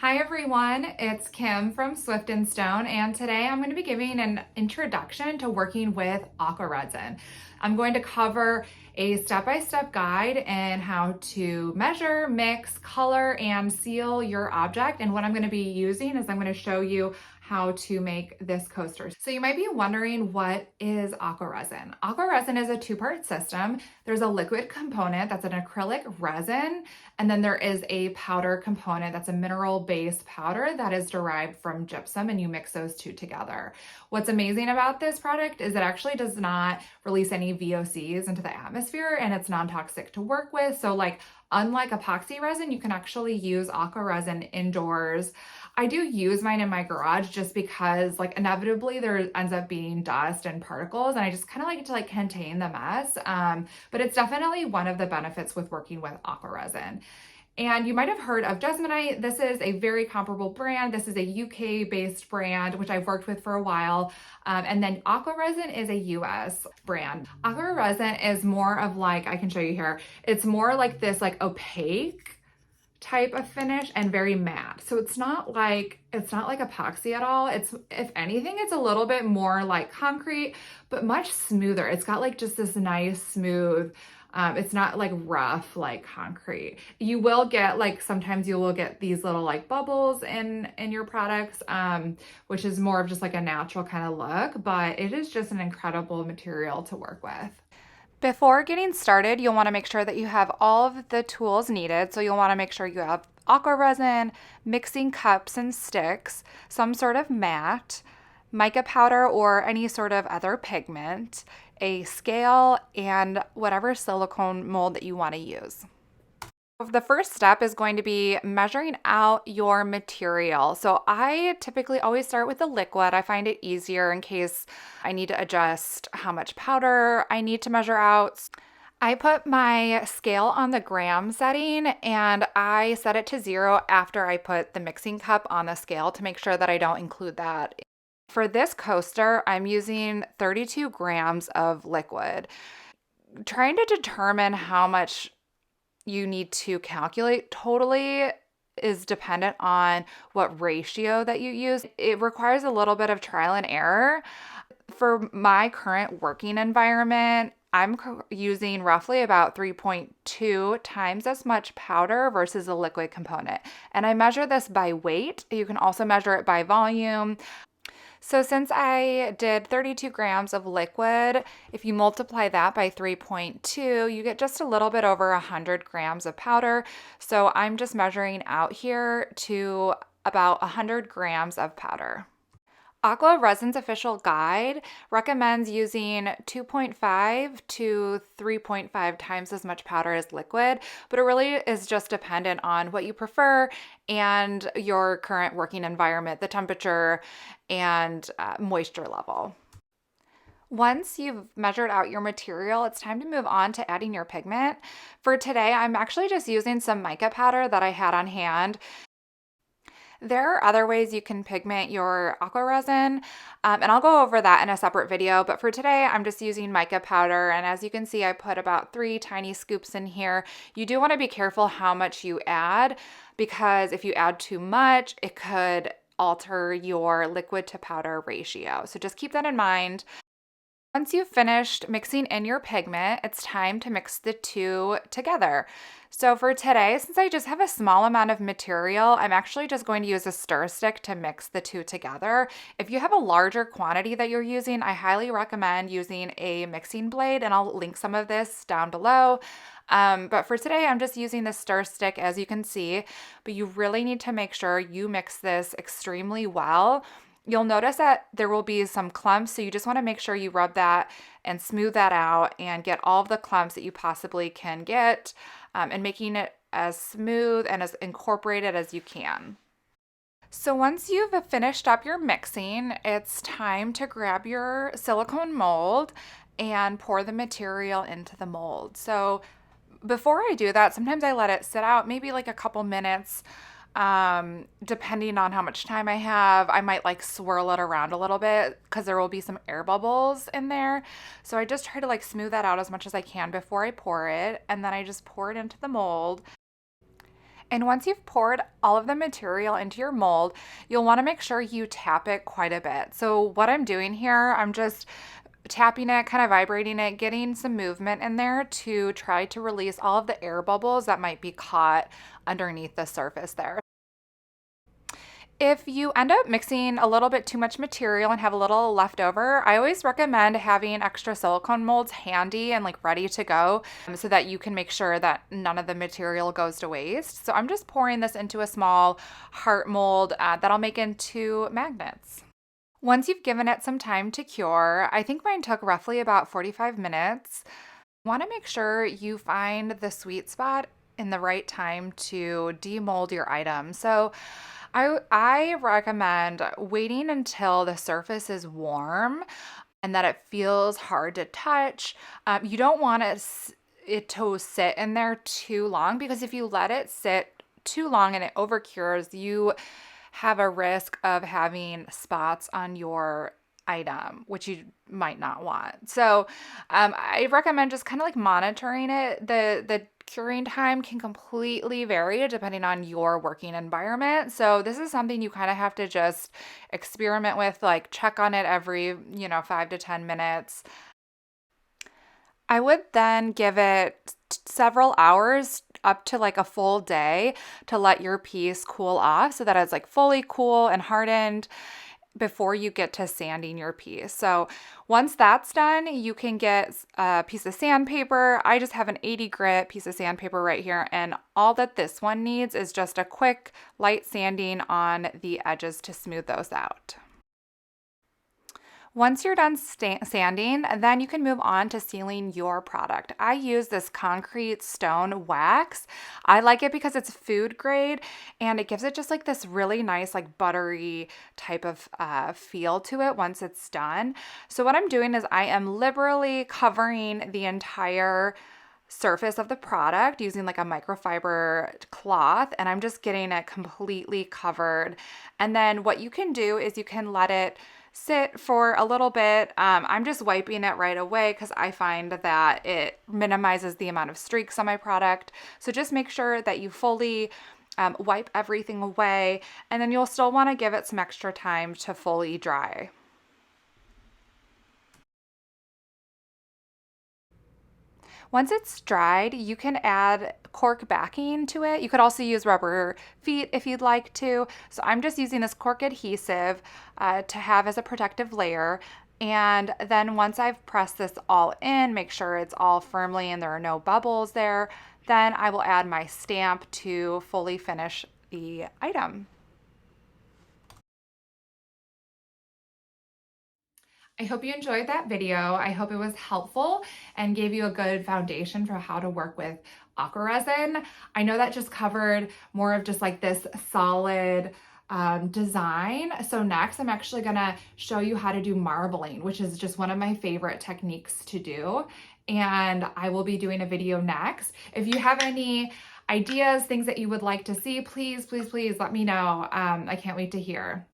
Hi everyone, it's Kim from Swift and Stone, and today I'm going to be giving an introduction to working with Aqua Resin. I'm going to cover a step-by-step guide in how to measure, mix, color, and seal your object. And what I'm going to be using is I'm going to show you how to make this coaster. So you might be wondering, what is Aqua Resin? Aqua Resin is a two-part system. There's a liquid component that's an acrylic resin, and then there is a powder component that's a mineral-based powder that is derived from gypsum, and you mix those two together. What's amazing about this product is it actually does not release any VOCs into the atmosphere, and it's non-toxic to work with. So unlike epoxy resin, you can actually use Aqua Resin indoors. I do use mine in my garage just because inevitably there ends up being dust and particles, and I just kind of like it to contain the mess. But it's definitely one of the benefits with working with Aqua Resin. And you might have heard of Jesmonite. This is a very comparable brand. This is a UK-based brand, which I've worked with for a while. And then Aqua Resin is a US brand. Aqua Resin is more of I can show you here, it's more like this opaque type of finish and very matte. So it's not like epoxy at all. It's, if anything, it's a little bit more like concrete, but much smoother. It's got just this nice smooth, it's not rough like concrete. You will get sometimes you will get these little bubbles in your products, which is more of just a natural kind of look, but it is just an incredible material to work with. Before getting started, you'll want to make sure that you have all of the tools needed. So you'll want to make sure you have Aqua Resin, mixing cups and sticks, some sort of mat, mica powder or any sort of other pigment, a scale, and whatever silicone mold that you want to use. The first step is going to be measuring out your material. So I typically always start with the liquid. I find it easier in case I need to adjust how much powder I need to measure out. I put my scale on the gram setting and I set it to 0 after I put the mixing cup on the scale to make sure that I don't include that. For this coaster, I'm using 32 grams of liquid. Trying to determine how much you need to calculate totally is dependent on what ratio that you use. It requires a little bit of trial and error. For my current working environment, I'm using roughly about 3.2 times as much powder versus a liquid component. And I measure this by weight. You can also measure it by volume. So since I did 32 grams of liquid, if you multiply that by 3.2, you get just a little bit over 100 grams of powder. So I'm just measuring out here to about 100 grams of powder. Aqua Resin's official guide recommends using 2.5 to 3.5 times as much powder as liquid, but it really is just dependent on what you prefer and your current working environment, the temperature and moisture level. Once you've measured out your material, it's time to move on to adding your pigment. For today, I'm actually just using some mica powder that I had on hand. There are other ways you can pigment your Aqua Resin, and I'll go over that in a separate video, but for today I'm just using mica powder, and as you can see I put about 3 tiny scoops in here. You do want to be careful how much you add, because if you add too much it could alter your liquid to powder ratio, so just keep that in mind. Once you've finished mixing in your pigment, it's time to mix the two together. So for today, since I just have a small amount of material, I'm actually just going to use a stir stick to mix the two together. If you have a larger quantity that you're using, I highly recommend using a mixing blade, and I'll link some of this down below. But for today, I'm just using the stir stick, as you can see, but you really need to make sure you mix this extremely well. You'll notice that there will be some clumps, so you just want to make sure you rub that and smooth that out and get all of the clumps that you possibly can get, and making it as smooth and as incorporated as you can. So once you've finished up your mixing, it's time to grab your silicone mold and pour the material into the mold. So before I do that, sometimes I let it sit out maybe a couple minutes. Depending on how much time I have, I might swirl it around a little bit because there will be some air bubbles in there. So I just try to smooth that out as much as I can before I pour it, and then I just pour it into the mold. And once you've poured all of the material into your mold, you'll want to make sure you tap it quite a bit. So what I'm doing here, I'm just tapping it, kind of vibrating it, getting some movement in there to try to release all of the air bubbles that might be caught underneath the surface there. If you end up mixing a little bit too much material and have a little left over, I always recommend having extra silicone molds handy and like ready to go so that you can make sure that none of the material goes to waste. So I'm just pouring this into a small heart mold that I'll make into magnets. Once you've given it some time to cure, I think mine took roughly about 45 minutes. You want to make sure you find the sweet spot in the right time to demold your item. So I recommend waiting until the surface is warm and that it feels hard to touch. You don't want it to sit in there too long, because if you let it sit too long and it overcures, you have a risk of having spots on your item, which you might not want. So I recommend just kind of like monitoring it. The curing time can completely vary depending on your working environment. So this is something you kind of have to just experiment with, like check on it every, 5 to 10 minutes. I would then give it several hours up to like a full day to let your piece cool off so that it's like fully cool and hardened before you get to sanding your piece. So once that's done, you can get a piece of sandpaper. I just have an 80 grit piece of sandpaper right here, and all that this one needs is just a quick light sanding on the edges to smooth those out. Once you're done sanding, then you can move on to sealing your product. I use this concrete stone wax. I like it because it's food grade and it gives it just like this really nice, like buttery type of feel to it once it's done. So what I'm doing is I am liberally covering the entire surface of the product using like a microfiber cloth, and I'm just getting it completely covered. And then what you can do is you can let it sit for a little bit. I'm just wiping it right away because I find that it minimizes the amount of streaks on my product. So just make sure that you fully wipe everything away, and then you'll still want to give it some extra time to fully dry. Once it's dried, you can add cork backing to it. You could also use rubber feet if you'd like to. So I'm just using this cork adhesive to have as a protective layer. And then once I've pressed this all in, make sure it's all firmly and there are no bubbles there, then I will add my stamp to fully finish the item. I hope you enjoyed that video. I hope it was helpful and gave you a good foundation for how to work with Aqua Resin. I know that just covered more of just like this solid design. So next I'm actually gonna show you how to do marbling, which is just one of my favorite techniques to do. And I will be doing a video next. If you have any ideas, things that you would like to see, please let me know. I can't wait to hear.